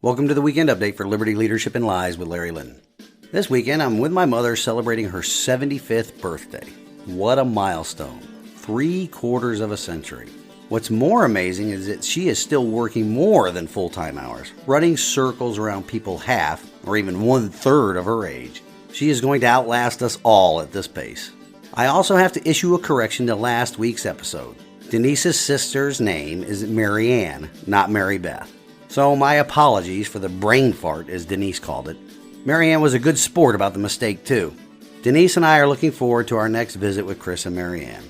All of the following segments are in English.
Welcome to the Weekend Update for Liberty Leadership and Lies with Larry Linton. This weekend, I'm with my mother celebrating her 75th birthday. What a milestone. 3/4 of a century. What's more amazing is that she is still working more than full-time hours, running circles around people half or even 1/3 of her age. She is going to outlast us all at this pace. I also have to issue a correction to last week's episode. Denise's sister's name is Mary Ann, not Mary Beth. So my apologies for the brain fart, as Denise called it. Mary Ann was a good sport about the mistake too. Denise and I are looking forward to our next visit with Chris and Mary Ann.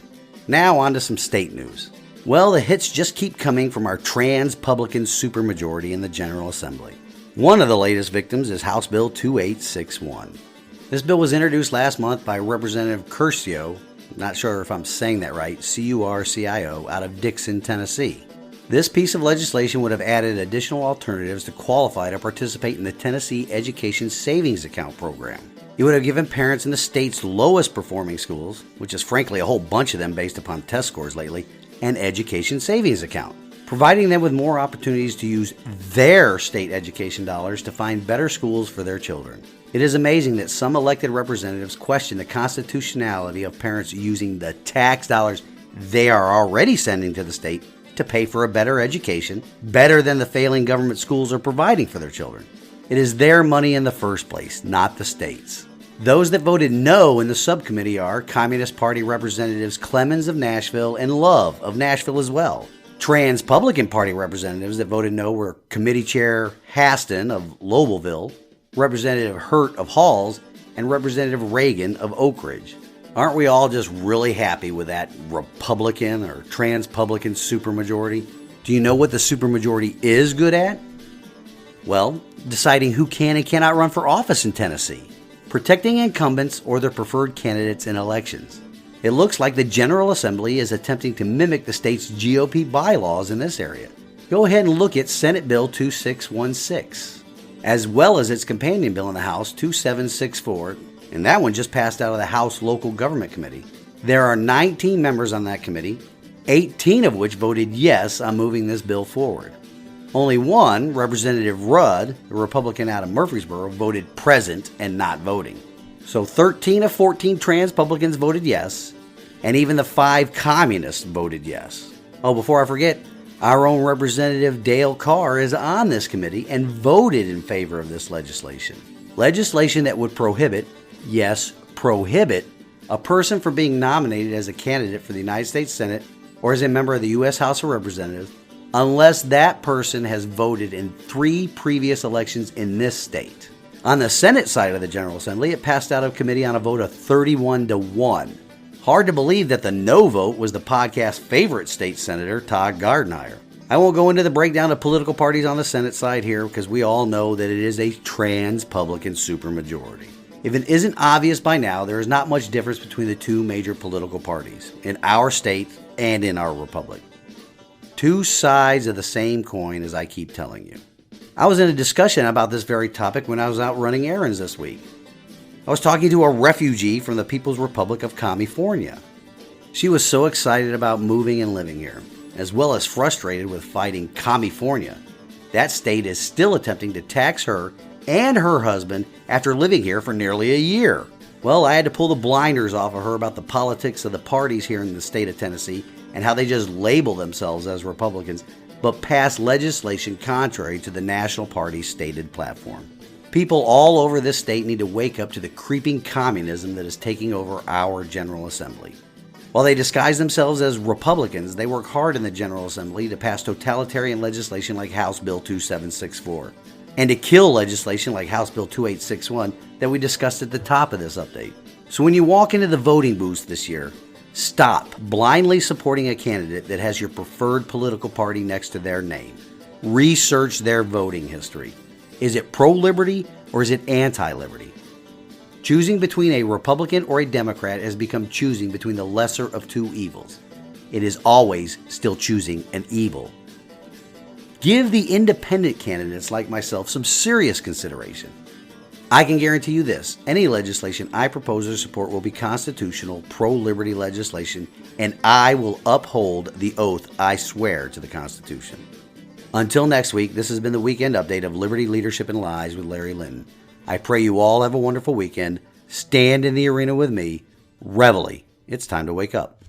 Now on to some state news. Well, the hits just keep coming from our Transpublican supermajority in the General Assembly. One of the latest victims is House Bill 2861. This bill was introduced last month by Representative Curcio, not sure if I'm saying that right, Curcio, out of Dixon, Tennessee. This piece of legislation would have added additional alternatives to qualify to participate in the Tennessee Education Savings Account program. It would have given parents in the state's lowest performing schools, which is frankly a whole bunch of them based upon test scores lately, an education savings account, providing them with more opportunities to use their state education dollars to find better schools for their children. It is amazing that some elected representatives question the constitutionality of parents using the tax dollars they are already sending to the state to pay for a better education, better than the failing government schools are providing for their children. It is their money in the first place, not the state's. Those that voted no in the subcommittee are Communist Party Representatives Clemens of Nashville and Love of Nashville as well. Transpublican Party representatives that voted no were Committee Chair Haston of Lowellville, Representative Hurt of Halls, and Representative Reagan of Oak Ridge. Aren't we all just really happy with that Republican or Transpublican supermajority? Do you know what the supermajority is good at? Well, deciding who can and cannot run for office in Tennessee, protecting incumbents or their preferred candidates in elections. It looks like the General Assembly is attempting to mimic the state's GOP bylaws in this area. Go ahead and look at Senate Bill 2616, as well as its companion bill in the House, 2764, and that one just passed out of the House Local Government Committee. There are 19 members on that committee, 18 of which voted yes on moving this bill forward. Only one, Representative Rudd, a Republican out of Murfreesboro, voted present and not voting. So 13 of 14 Transpublicans voted yes, and even the 5 communists voted yes. Oh, before I forget, our own Representative Dale Carr is on this committee and voted in favor of this legislation. Legislation that would prohibit, yes, prohibit, a person from being nominated as a candidate for the United States Senate or as a member of the U.S. House of Representatives unless that person has voted in 3 previous elections in this state. On the Senate side of the General Assembly, it passed out of committee on a vote of 31-1. Hard to believe that the no vote was the podcast's favorite state senator, Todd Gardenhire. I won't go into the breakdown of political parties on the Senate side here because we all know that it is a Transpublican supermajority. If it isn't obvious by now, there is not much difference between the 2 major political parties in our state and in our republic. 2 sides of the same coin, as I keep telling you. I was in a discussion about this very topic when I was out running errands this week. I was talking to a refugee from the People's Republic of California. She was so excited about moving and living here, as well as frustrated with fighting California. That state is still attempting to tax her and her husband after living here for nearly a year. Well, I had to pull the blinders off of her about the politics of the parties here in the state of Tennessee and how they just label themselves as Republicans, but pass legislation contrary to the National Party's stated platform. People all over this state need to wake up to the creeping communism that is taking over our General Assembly. While they disguise themselves as Republicans, they work hard in the General Assembly to pass totalitarian legislation like House Bill 2764. And to kill legislation like House Bill 2861 that we discussed at the top of this update. So when you walk into the voting booths this year, stop blindly supporting a candidate that has your preferred political party next to their name. Research their voting history. Is it pro-liberty or is it anti-liberty? Choosing between a Republican or a Democrat has become choosing between the lesser of 2 evils. It is always still choosing an evil. Give the independent candidates like myself some serious consideration. I can guarantee you this, any legislation I propose or support will be constitutional, pro-liberty legislation, and I will uphold the oath I swear to the Constitution. Until next week, this has been the weekend update of Liberty, Leadership, and Lies with Larry Linton. I pray you all have a wonderful weekend. Stand in the arena with me. Reveille. It's time to wake up.